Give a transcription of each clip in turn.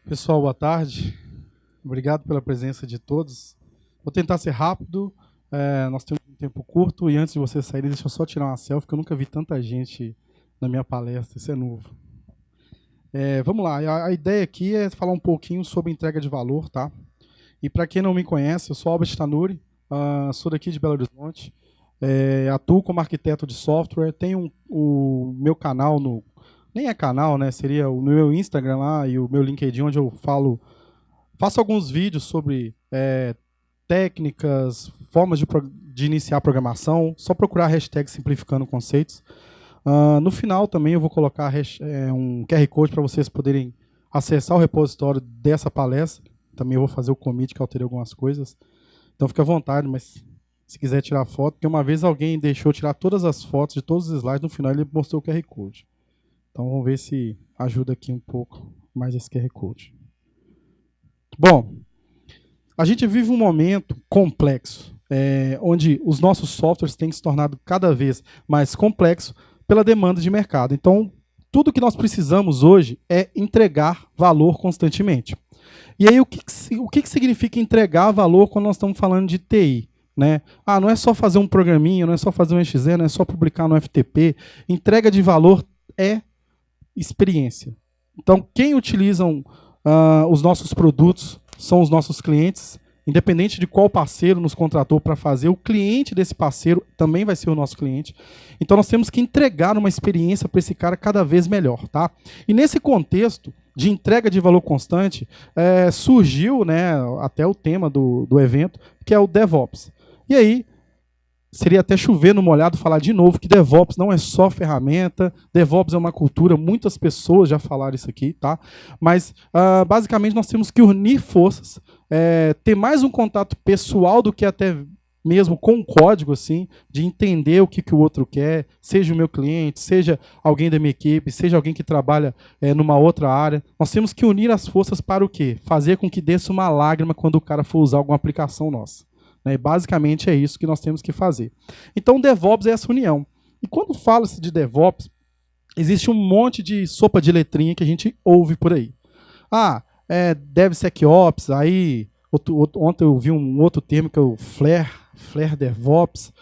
Pessoal, boa tarde. Obrigado pela presença de todos. Vou tentar ser rápido. Nós temos um tempo curto e antes de vocês saírem, deixa eu só tirar uma selfie, que eu nunca vi tanta gente na minha palestra. Isso é novo. Vamos lá. A ideia aqui é falar um pouquinho sobre entrega de valor, tá? E para quem não me conhece, eu sou Albert Tanuri, sou daqui de Belo Horizonte, atuo como arquiteto de software, tenho o meu canal no... Nem é canal, né? Seria o meu Instagram lá e o meu LinkedIn, onde eu faço alguns vídeos sobre técnicas, formas de iniciar a programação. Só procurar a hashtag simplificando conceitos. No final também eu vou colocar um QR Code para vocês poderem acessar o repositório dessa palestra. Também eu vou fazer o commit, que alterei algumas coisas. Então fica à vontade, mas se quiser tirar foto, porque uma vez alguém deixou tirar todas as fotos de todos os slides, no final ele mostrou o QR Code. Então vamos ver se ajuda aqui um pouco mais esse QR Code. Bom, a gente vive um momento complexo, onde os nossos softwares têm se tornado cada vez mais complexos pela demanda de mercado. Então, tudo que nós precisamos hoje é entregar valor constantemente. E aí, o que significa entregar valor quando nós estamos falando de TI? Né? Não é só fazer um programinha, não é só fazer um exe, não é só publicar no FTP. Entrega de valor é experiência. Então, quem utilizam os nossos produtos são os nossos clientes, independente de qual parceiro nos contratou para fazer, o cliente desse parceiro também vai ser o nosso cliente. Então, nós temos que entregar uma experiência para esse cara cada vez melhor. Tá? E nesse contexto de entrega de valor constante, surgiu, né, até o tema do evento, que é o DevOps. E aí, seria até chover no molhado falar de novo que DevOps não é só ferramenta, DevOps é uma cultura, muitas pessoas já falaram isso aqui, tá? Mas, basicamente, nós temos que unir forças, ter mais um contato pessoal do que até mesmo com o código, assim, de entender o que o outro quer, seja o meu cliente, seja alguém da minha equipe, seja alguém que trabalha numa outra área. Nós temos que unir as forças para o quê? Fazer com que desça uma lágrima quando o cara for usar alguma aplicação nossa. Basicamente é isso que nós temos que fazer. Então, DevOps é essa união. E quando fala-se de DevOps, existe um monte de sopa de letrinha que a gente ouve por aí. DevSecOps, aí ontem eu vi um outro termo que é o Flare DevOps,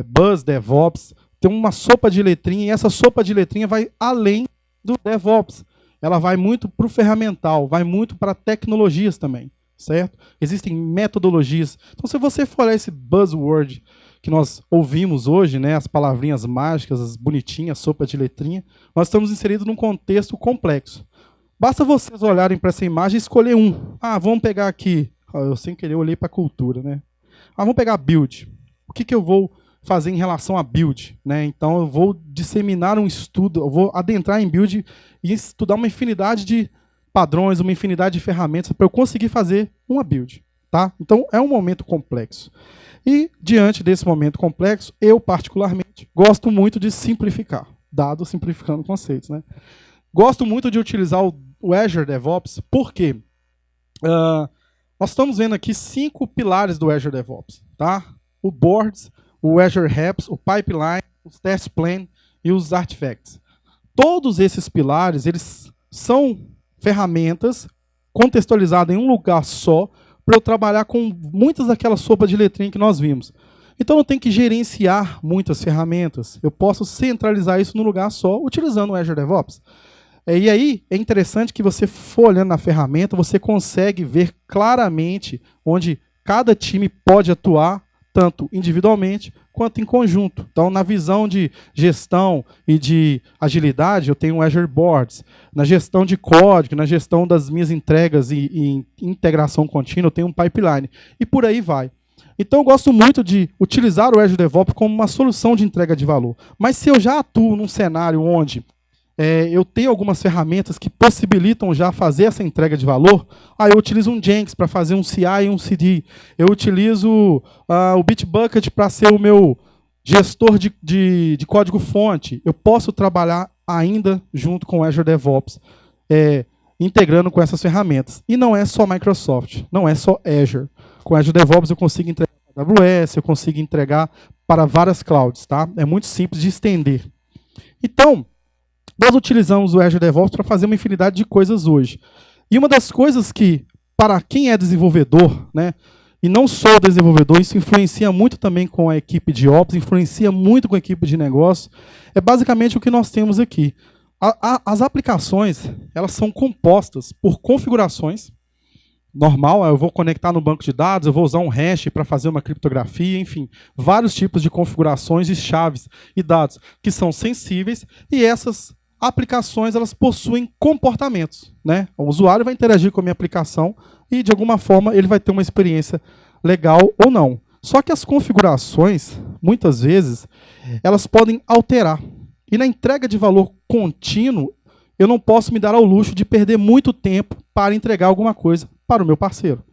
Buzz DevOps. Tem uma sopa de letrinha e essa sopa de letrinha vai além do DevOps. Ela vai muito para o ferramental, vai muito para tecnologias também. Certo? Existem metodologias. Então, se você for olhar esse buzzword que nós ouvimos hoje, né, as palavrinhas mágicas, as bonitinhas, sopa de letrinha, nós estamos inseridos num contexto complexo. Basta vocês olharem para essa imagem e escolher um. Vamos pegar aqui. Eu sem querer olhei para a cultura, né? Vamos pegar build. O que eu vou fazer em relação a build? Né? Então, eu vou disseminar um estudo, eu vou adentrar em build e estudar uma infinidade de padrões, uma infinidade de ferramentas para eu conseguir fazer uma build. Tá? Então, é um momento complexo. E, diante desse momento complexo, eu, particularmente, gosto muito de simplificar, dado simplificando conceitos. Né? Gosto muito de utilizar o Azure DevOps, porque nós estamos vendo aqui 5 pilares do Azure DevOps. Tá? O Boards, o Azure Apps, o Pipeline, os Test Plan e os Artifacts. Todos esses pilares, eles são ferramentas contextualizadas em um lugar só para eu trabalhar com muitas daquelas sopas de letrinha que nós vimos. Então eu tenho que gerenciar muitas ferramentas. Eu posso centralizar isso num lugar só utilizando o Azure DevOps. E aí é interessante que você for olhando na ferramenta, você consegue ver claramente onde cada time pode atuar, tanto individualmente quanto em conjunto. Então, na visão de gestão e de agilidade, eu tenho o Azure Boards. Na gestão de código, na gestão das minhas entregas e integração contínua, eu tenho um pipeline. E por aí vai. Então, eu gosto muito de utilizar o Azure DevOps como uma solução de entrega de valor. Mas se eu já atuo num cenário onde eu tenho algumas ferramentas que possibilitam já fazer essa entrega de valor, eu utilizo um Jenkins para fazer um CI e um CD. Eu utilizo o Bitbucket para ser o meu gestor de código-fonte. Eu posso trabalhar ainda junto com o Azure DevOps, integrando com essas ferramentas. E não é só Microsoft, não é só Azure. Com o Azure DevOps eu consigo entregar para a AWS, eu consigo entregar para várias clouds. Tá? É muito simples de estender. Então, nós utilizamos o Azure DevOps para fazer uma infinidade de coisas hoje. E uma das coisas que, para quem é desenvolvedor, né, e não só o desenvolvedor, isso influencia muito também com a equipe de Ops, influencia muito com a equipe de negócio, é basicamente o que nós temos aqui. As aplicações, elas são compostas por configurações. Normal, eu vou conectar no banco de dados, eu vou usar um hash para fazer uma criptografia, enfim, vários tipos de configurações e chaves e dados que são sensíveis, e essas aplicações, elas possuem comportamentos, né? O usuário vai interagir com a minha aplicação e, de alguma forma, ele vai ter uma experiência legal ou não. Só que as configurações, muitas vezes, elas podem alterar. E na entrega de valor contínuo, eu não posso me dar ao luxo de perder muito tempo para entregar alguma coisa para o meu parceiro.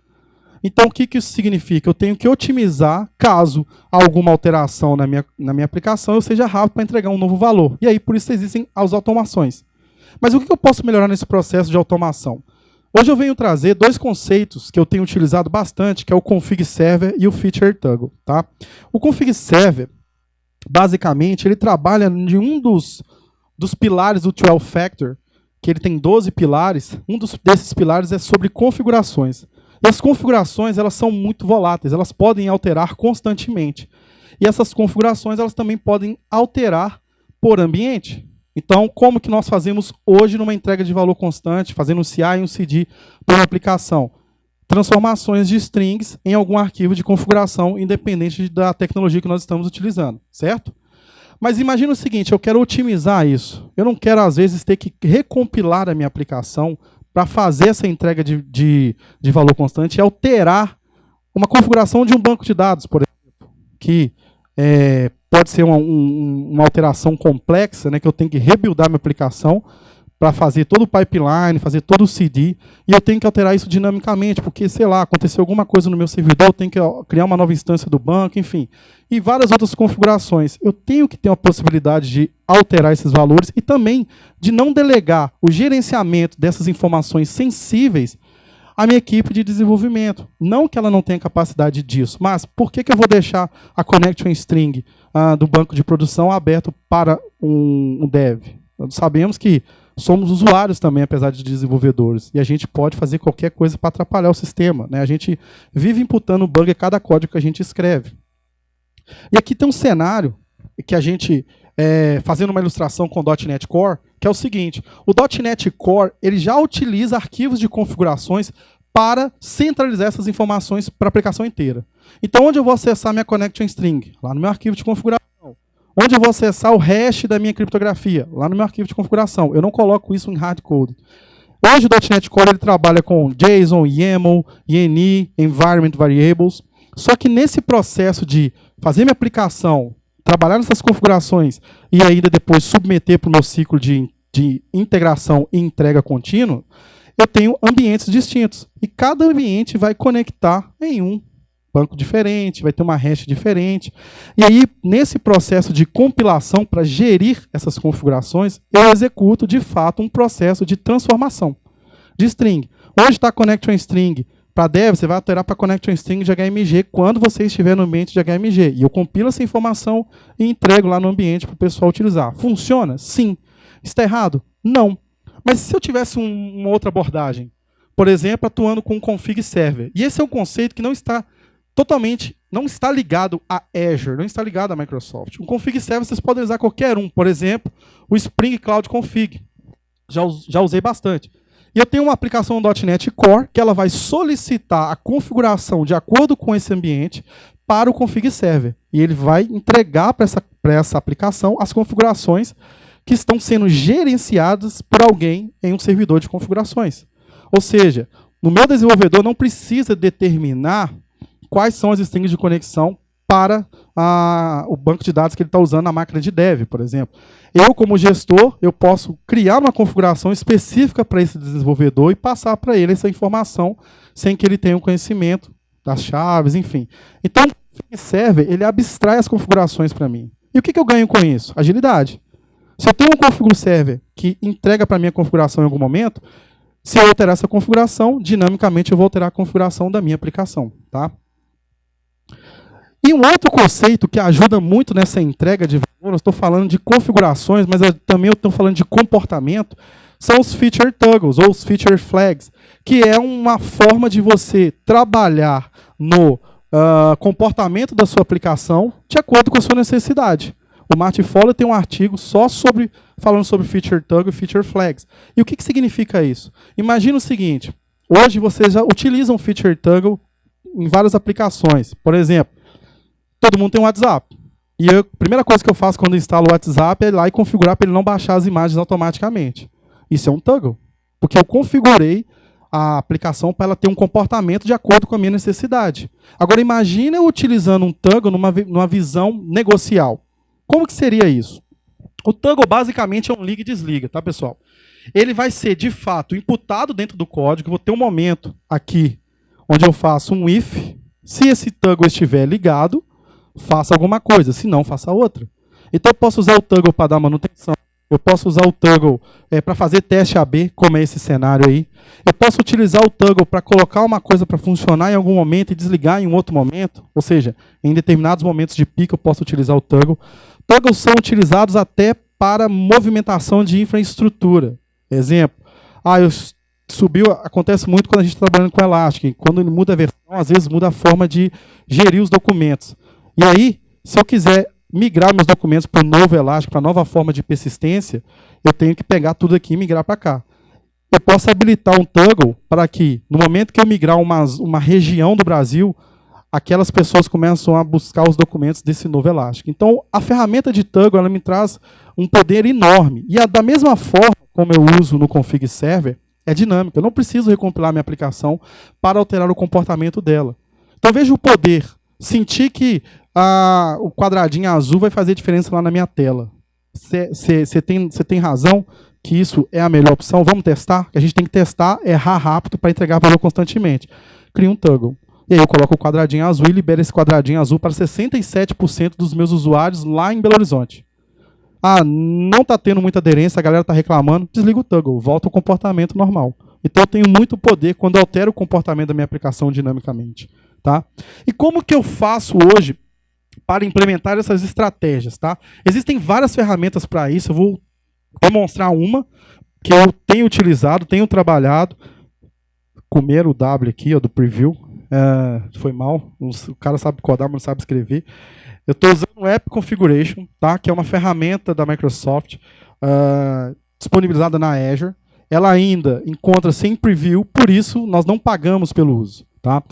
Então, o que isso significa? Eu tenho que otimizar caso alguma alteração na minha aplicação eu seja rápido para entregar um novo valor. E aí, por isso, existem as automações. Mas o que eu posso melhorar nesse processo de automação? Hoje eu venho trazer dois conceitos que eu tenho utilizado bastante, que é o Config Server e o Feature Toggle. Tá? O Config Server, basicamente, ele trabalha de um dos pilares do 12 Factor, que ele tem 12 pilares. Um desses pilares é sobre configurações. E as configurações, elas são muito voláteis, elas podem alterar constantemente. E essas configurações, elas também podem alterar por ambiente. Então, como que nós fazemos hoje numa entrega de valor constante, fazendo um CI e um CD para uma aplicação? Transformações de strings em algum arquivo de configuração, independente da tecnologia que nós estamos utilizando, certo? Mas imagina o seguinte, eu quero otimizar isso. Eu não quero, às vezes, ter que recompilar a minha aplicação para fazer essa entrega de valor constante e alterar uma configuração de um banco de dados, por exemplo, que pode ser uma alteração complexa, né, que eu tenho que rebuildar minha aplicação para fazer todo o pipeline, fazer todo o CD, e eu tenho que alterar isso dinamicamente, porque, sei lá, aconteceu alguma coisa no meu servidor, eu tenho que criar uma nova instância do banco, enfim, e várias outras configurações. Eu tenho que ter a possibilidade de alterar esses valores e também de não delegar o gerenciamento dessas informações sensíveis à minha equipe de desenvolvimento. Não que ela não tenha capacidade disso, mas por que eu vou deixar a connection string do banco de produção aberto para um dev? Sabemos que somos usuários também, apesar de desenvolvedores, e a gente pode fazer qualquer coisa para atrapalhar o sistema, né? A gente vive imputando bug a cada código que a gente escreve. E aqui tem um cenário que a gente, fazendo uma ilustração com o .NET Core, que é o seguinte, o .NET Core ele já utiliza arquivos de configurações para centralizar essas informações para a aplicação inteira. Então, onde eu vou acessar minha connection string? Lá no meu arquivo de configuração. Onde eu vou acessar o hash da minha criptografia? Lá no meu arquivo de configuração. Eu não coloco isso em hardcode. Hoje o .NET Core ele trabalha com JSON, YAML, INI, Environment Variables. Só que nesse processo de fazer minha aplicação, trabalhar nessas configurações e ainda depois submeter para o meu ciclo de integração e entrega contínua, eu tenho ambientes distintos. E cada ambiente vai conectar em um banco diferente, vai ter uma hash diferente. E aí, nesse processo de compilação, para gerir essas configurações, eu executo, de fato, um processo de transformação de string. Onde está a connection string? Para dev, você vai alterar para connection string de HMG quando você estiver no ambiente de HMG. E eu compilo essa informação e entrego lá no ambiente para o pessoal utilizar. Funciona? Sim. Está errado? Não. Mas se eu tivesse uma outra abordagem, por exemplo, atuando com um config server, e esse é um conceito que não está ligado a Azure, não está ligado a Microsoft. Um config server vocês podem usar qualquer um, por exemplo, o Spring Cloud Config. Já usei bastante. E eu tenho uma aplicação .NET Core que ela vai solicitar a configuração de acordo com esse ambiente para o config server. E ele vai entregar para essa aplicação as configurações que estão sendo gerenciadas por alguém em um servidor de configurações. Ou seja, o meu desenvolvedor não precisa determinar quais são as strings de conexão para o banco de dados que ele está usando na máquina de dev, por exemplo. Eu, como gestor, eu posso criar uma configuração específica para esse desenvolvedor e passar para ele essa informação sem que ele tenha o conhecimento das chaves, enfim. Então, o server, ele abstrai as configurações para mim. E o que eu ganho com isso? Agilidade. Se eu tenho um config server que entrega para mim a configuração em algum momento, se eu alterar essa configuração, dinamicamente eu vou alterar a configuração da minha aplicação, tá? E um outro conceito que ajuda muito nessa entrega de valor, eu estou falando de configurações, mas também eu estou falando de comportamento, são os feature toggles, ou os feature flags, que é uma forma de você trabalhar no comportamento da sua aplicação de acordo com a sua necessidade. O Martin Fowler tem um artigo só falando sobre feature toggle e feature flags. E o que significa isso? Imagina o seguinte, hoje vocês já utilizam feature toggle em várias aplicações. Por exemplo, todo mundo tem um WhatsApp. E a primeira coisa que eu faço quando eu instalo o WhatsApp é ir lá e configurar para ele não baixar as imagens automaticamente. Isso é um toggle, porque eu configurei a aplicação para ela ter um comportamento de acordo com a minha necessidade. Agora imagine eu utilizando um toggle numa visão negocial. Como que seria isso? O toggle basicamente é um liga e desliga, tá, pessoal? Ele vai ser, de fato, imputado dentro do código. Vou ter um momento aqui onde eu faço um if. Se esse toggle estiver ligado, faça alguma coisa, se não, faça outra. Então eu posso usar o toggle para dar manutenção, eu posso usar o toggle para fazer teste AB, como é esse cenário aí. Eu posso utilizar o toggle para colocar uma coisa para funcionar em algum momento e desligar em um outro momento, ou seja, em determinados momentos de pico eu posso utilizar o toggle. Toggles são utilizados até para movimentação de infraestrutura. Exemplo, acontece muito quando a gente está trabalhando com Elastic, quando ele muda a versão, às vezes muda a forma de gerir os documentos. E aí, se eu quiser migrar meus documentos para o novo Elastic, para a nova forma de persistência, eu tenho que pegar tudo aqui e migrar para cá. Eu posso habilitar um toggle para que, no momento que eu migrar uma região do Brasil, aquelas pessoas começam a buscar os documentos desse novo Elastic. Então, a ferramenta de toggle ela me traz um poder enorme. E da mesma forma como eu uso no config server, é dinâmica. Eu não preciso recompilar minha aplicação para alterar o comportamento dela. Então, veja o poder. Sentir que o quadradinho azul vai fazer diferença lá na minha tela. Você tem razão que isso é a melhor opção? Vamos testar? Que a gente tem que testar, errar rápido para entregar valor constantemente. Cria um toggle. E aí eu coloco o quadradinho azul e libero esse quadradinho azul para 67% dos meus usuários lá em Belo Horizonte. Não está tendo muita aderência, a galera está reclamando, desliga o toggle, volta ao comportamento normal. Então eu tenho muito poder quando eu altero o comportamento da minha aplicação dinamicamente. Tá? E como que eu faço hoje para implementar essas estratégias? Tá? Existem várias ferramentas para isso, eu vou demonstrar uma que eu tenho utilizado, tenho trabalhado. Comer o W aqui, ó, do preview, foi mal, o cara sabe codar, mas não sabe escrever. Eu estou usando o App Configuration, tá? Que é uma ferramenta da Microsoft, disponibilizada na Azure. Ela ainda encontra-se em preview, por isso nós não pagamos pelo uso. Tá?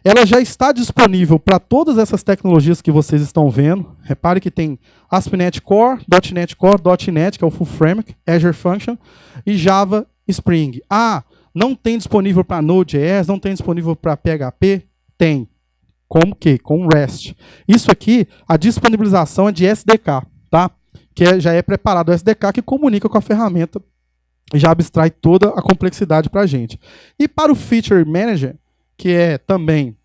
Ela já está disponível para todas essas tecnologias que vocês estão vendo. Repare que tem ASP.NET Core, .NET Core, .NET, que é o Full Framework, Azure Function e Java Spring. Não tem disponível para Node.js, não tem disponível para PHP? Tem. Como que? Com REST. Isso aqui, a disponibilização é de SDK, tá? Que já é preparado o SDK que comunica com a ferramenta e já abstrai toda a complexidade para a gente. E para o Feature Manager, que é também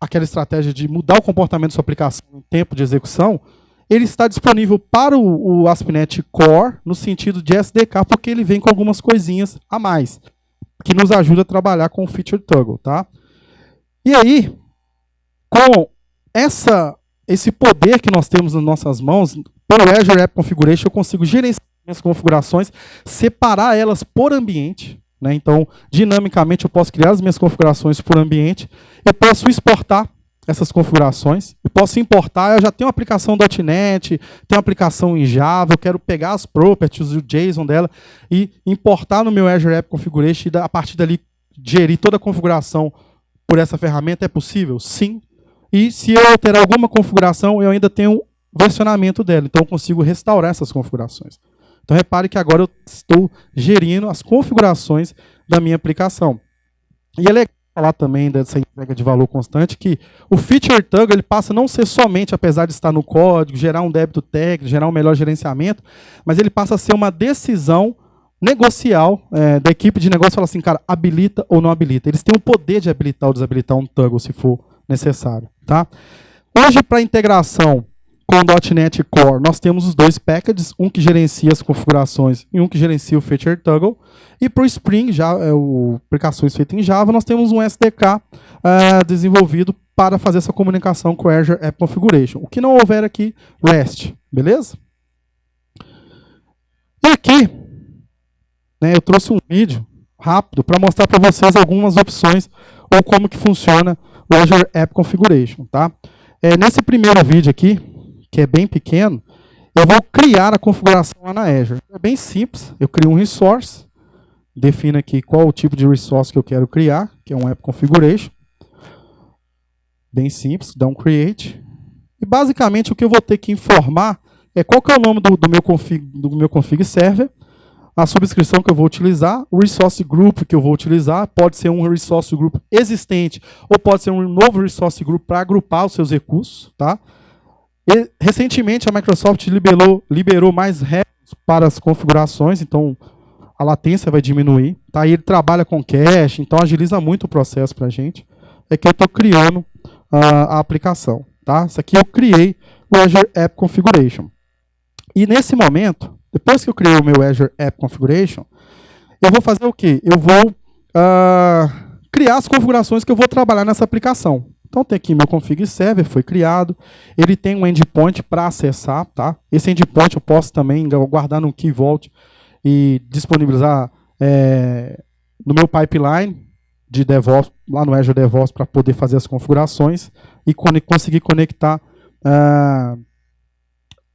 aquela estratégia de mudar o comportamento da sua aplicação em tempo de execução, ele está disponível para o ASP.NET Core no sentido de SDK, porque ele vem com algumas coisinhas a mais, que nos ajuda a trabalhar com o Feature Toggle. Tá? E aí, com esse poder que nós temos nas nossas mãos, pelo Azure App Configuration, eu consigo gerenciar as configurações, separar elas por ambiente. Né? Então, dinamicamente, eu posso criar as minhas configurações por ambiente. Eu posso exportar essas configurações. Eu posso importar. Eu já tenho uma aplicação .NET, tenho uma aplicação em Java. Eu quero pegar as properties, o JSON dela e importar no meu Azure App Configuration e, a partir dali, gerir toda a configuração por essa ferramenta. É possível? Sim. E se eu alterar alguma configuração, eu ainda tenho versionamento dela. Então, eu consigo restaurar essas configurações. Então, repare que agora eu estou gerindo as configurações da minha aplicação. E é legal falar também dessa entrega de valor constante, que o Feature Toggle ele passa a não ser somente, apesar de estar no código, gerar um débito técnico, gerar um melhor gerenciamento, mas ele passa a ser uma decisão negocial da equipe de negócio, fala assim, cara, habilita ou não habilita. Eles têm o poder de habilitar ou desabilitar um Toggle, se for necessário. Tá? Hoje, para integração com o .NET Core, nós temos os dois packages, um que gerencia as configurações e um que gerencia o Feature Toggle. E para o Spring, aplicações feitas em Java, nós temos um SDK desenvolvido para fazer essa comunicação com o Azure App Configuration. O que não houver aqui, REST. Beleza? E aqui, né, eu trouxe um vídeo rápido para mostrar para vocês algumas opções ou como que funciona o Azure App Configuration, tá? Nesse primeiro vídeo aqui, que é bem pequeno, eu vou criar a configuração lá na Azure. É bem simples, eu crio um resource, defino aqui qual o tipo de resource que eu quero criar, que é um App Configuration. Bem simples, dá um create. E basicamente o que eu vou ter que informar é qual que é o nome do meu config server, a subscrição que eu vou utilizar, o resource group que eu vou utilizar, pode ser um resource group existente ou pode ser um novo resource group para agrupar os seus recursos, tá? E, recentemente a Microsoft liberou mais regras para as configurações, então a latência vai diminuir, tá? E ele trabalha com cache, então agiliza muito o processo para a gente. É que eu estou criando a aplicação, tá? Isso aqui eu criei o Azure App Configuration. E nesse momento, depois que eu criei o meu Azure App Configuration, eu vou fazer o quê? Eu vou criar as configurações que eu vou trabalhar nessa aplicação. Então tem aqui meu config server, foi criado. Ele tem um endpoint para acessar, tá? Esse endpoint eu posso também guardar no Key Vault e disponibilizar no meu pipeline de DevOps, lá no Azure DevOps, para poder fazer as configurações e conseguir conectar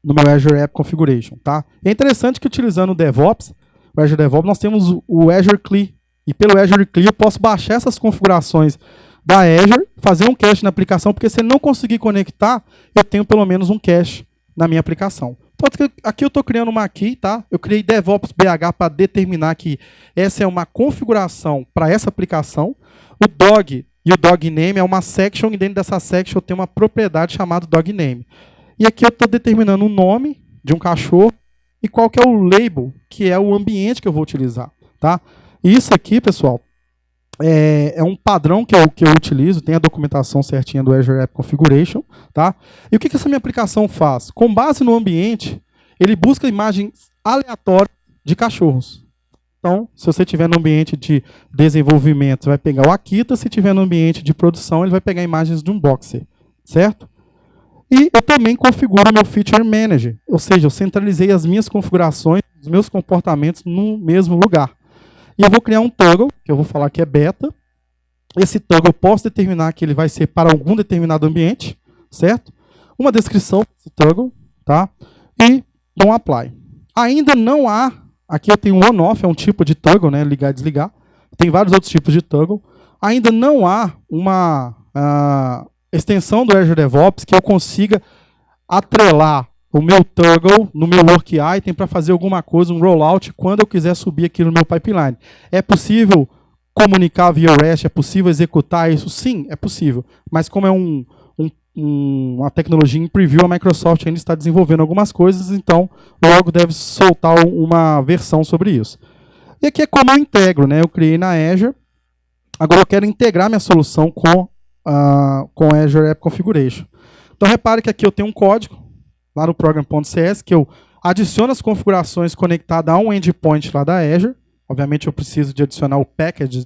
no meu Azure App Configuration, tá? É interessante que utilizando o DevOps, o Azure DevOps, nós temos o Azure CLI. E pelo Azure CLI eu posso baixar essas configurações da Azure, fazer um cache na aplicação, porque se não conseguir conectar, eu tenho pelo menos um cache na minha aplicação. Então, aqui eu estou criando uma key, tá? Eu criei DevOps BH para determinar que essa é uma configuração para essa aplicação. O dog e o dog name é uma section, e dentro dessa section eu tenho uma propriedade chamada dog name. E aqui eu estou determinando o nome de um cachorro e qual que é o label, que é o ambiente que eu vou utilizar, tá? E isso aqui, pessoal, é um padrão que eu utilizo, tem a documentação certinha do Azure App Configuration, tá? E o que essa minha aplicação faz? Com base no ambiente, ele busca imagens aleatórias de cachorros. Então, se você estiver no ambiente de desenvolvimento, você vai pegar o Akita, se estiver no ambiente de produção, ele vai pegar imagens de um boxer, certo? E eu também configuro meu Feature Manager, ou seja, eu centralizei as minhas configurações, os meus comportamentos no mesmo lugar. E eu vou criar um toggle, que eu vou falar que é beta. Esse toggle eu posso determinar que ele vai ser para algum determinado ambiente, certo? Uma descrição desse toggle, tá? E dou um apply. Ainda não há, aqui eu tenho um on-off, é um tipo de toggle, né? Ligar e desligar. Tem vários outros tipos de toggle. Ainda não há uma extensão do Azure DevOps que eu consiga atrelar o meu toggle no meu work item para fazer alguma coisa, um rollout, quando eu quiser subir aqui no meu pipeline. É possível comunicar via REST? É possível executar isso? Sim, é possível. Mas como é uma tecnologia em preview, a Microsoft ainda está desenvolvendo algumas coisas, então logo deve soltar uma versão sobre isso. E aqui é como eu integro, né? Eu criei na Azure, agora eu quero integrar minha solução com Azure App Configuration. Então repare que aqui eu tenho um código, lá no program.cs, que eu adiciono as configurações conectadas a um endpoint lá da Azure. Obviamente eu preciso de adicionar o package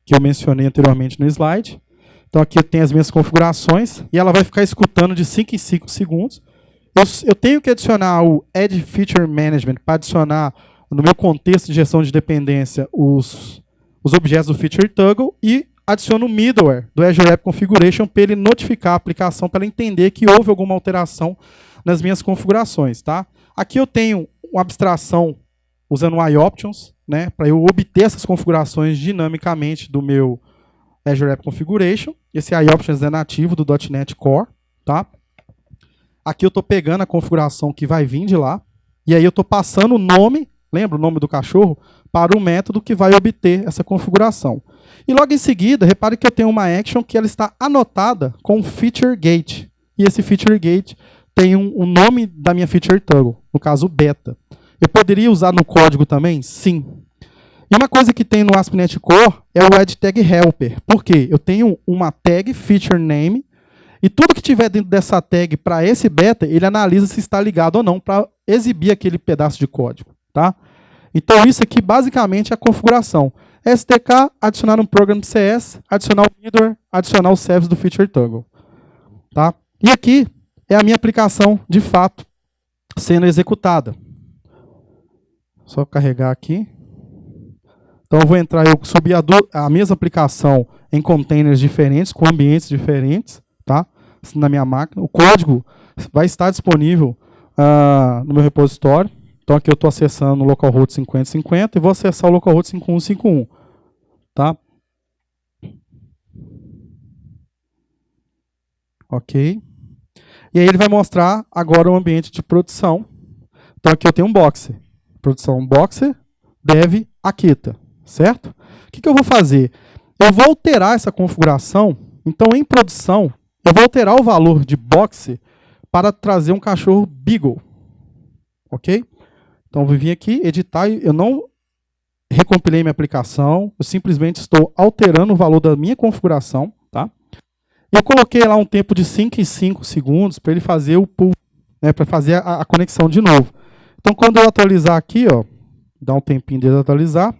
que eu mencionei anteriormente no slide. Então aqui eu tenho as minhas configurações e ela vai ficar escutando de 5 em 5 segundos. Eu tenho que adicionar o Add Feature Management para adicionar, no meu contexto de gestão de dependência, os objetos do Feature Toggle e adiciono o middleware do Azure App Configuration para ele notificar a aplicação, para ela entender que houve alguma alteração nas minhas configurações, tá? Aqui eu tenho uma abstração usando o iOptions, né, para eu obter essas configurações dinamicamente do meu Azure App Configuration. Esse iOptions é nativo do .NET Core, tá? Aqui eu estou pegando a configuração que vai vir de lá, e aí eu estou passando o nome, lembra o nome do cachorro, para o método que vai obter essa configuração. E logo em seguida, repare que eu tenho uma action que ela está anotada com Feature Gate. E esse Feature Gate tem um nome da minha Feature Toggle, no caso beta. Eu poderia usar no código também? Sim. E uma coisa que tem no ASP.NET Core é o Add Tag Helper. Por quê? Eu tenho uma tag Feature Name e tudo que tiver dentro dessa tag para esse beta, ele analisa se está ligado ou não para exibir aquele pedaço de código, tá? Então isso aqui basicamente é a configuração. SDK, adicionar um program CS, adicionar o middleware, adicionar o service do Feature Toggle, tá? E aqui é a minha aplicação, de fato, sendo executada. Só carregar aqui. Então eu vou entrar, eu subi a mesma aplicação em containers diferentes, com ambientes diferentes, tá? Na minha máquina. O código vai estar disponível no meu repositório. Então aqui eu estou acessando o localhost 5050 e vou acessar o localhost 5151, tá? Ok. E aí ele vai mostrar agora o ambiente de produção. Então aqui eu tenho um boxer. Produção boxer, dev, Akita. Certo? O que eu vou fazer? Eu vou alterar essa configuração. Então, em produção, eu vou alterar o valor de boxer para trazer um cachorro beagle. Ok? Então, eu vou vir aqui, editar. Eu não recompilei minha aplicação. Eu simplesmente estou alterando o valor da minha configuração. Tá? Eu coloquei lá um tempo de 5 em 5 segundos para ele fazer o pull, né, para fazer a conexão de novo. Então, quando eu atualizar aqui, ó, dá um tempinho de atualizar,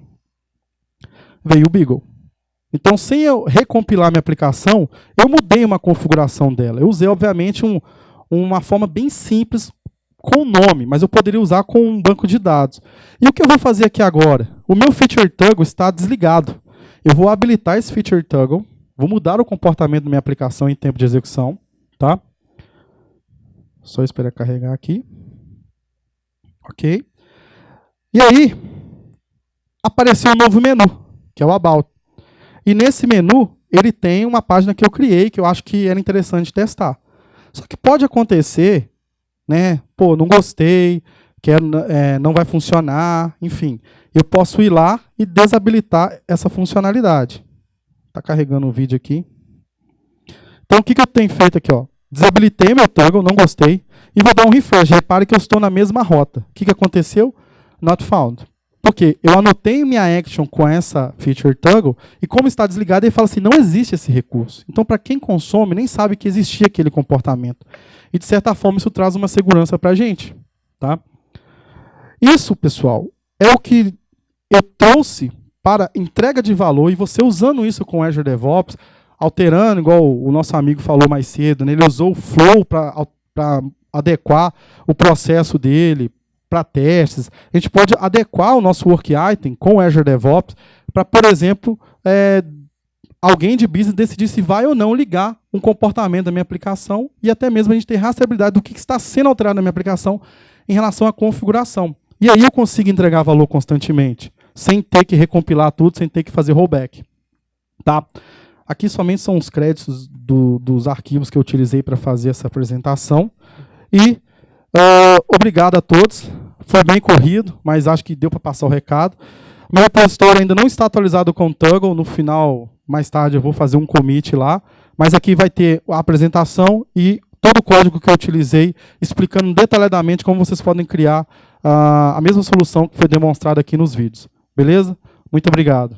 veio o beagle. Então, sem eu recompilar minha aplicação, eu mudei uma configuração dela. Eu usei, obviamente, uma forma bem simples com o nome, mas eu poderia usar com um banco de dados. E o que eu vou fazer aqui agora? O meu feature toggle está desligado. Eu vou habilitar esse feature toggle, vou mudar o comportamento da minha aplicação em tempo de execução, tá? Só esperar carregar aqui. Ok. E aí, apareceu um novo menu, que é o About. E nesse menu, ele tem uma página que eu criei, que eu acho que era interessante testar. Só que pode acontecer, né? Pô, não gostei, não vai funcionar, enfim. Eu posso ir lá e desabilitar essa funcionalidade. Está carregando o vídeo aqui. Então, o que eu tenho feito aqui? Ó? Desabilitei meu toggle, não gostei, e vou dar um refresh. Repare que eu estou na mesma rota. O que aconteceu? Not found. Porque eu anotei minha action com essa feature toggle e como está desligado, ele fala assim, não existe esse recurso. Então, para quem consome, nem sabe que existia aquele comportamento. E, de certa forma, isso traz uma segurança para a gente. Tá? Isso, pessoal, é o que eu trouxe para entrega de valor e você usando isso com o Azure DevOps, alterando, igual o nosso amigo falou mais cedo, né? Ele usou o Flow para adequar o processo dele, para testes. A gente pode adequar o nosso work item com o Azure DevOps para, por exemplo, alguém de business decidir se vai ou não ligar um comportamento da minha aplicação e até mesmo a gente ter rastreabilidade do que está sendo alterado na minha aplicação em relação à configuração. E aí eu consigo entregar valor constantemente, sem ter que recompilar tudo, sem ter que fazer rollback. Tá? Aqui somente são os créditos dos arquivos que eu utilizei para fazer essa apresentação. E obrigado a todos. Foi bem corrido, mas acho que deu para passar o recado. Meu repositório ainda não está atualizado com o Toggle. No final, mais tarde, eu vou fazer um commit lá. Mas aqui vai ter a apresentação e todo o código que eu utilizei, explicando detalhadamente como vocês podem criar a mesma solução que foi demonstrada aqui nos vídeos. Beleza? Muito obrigado.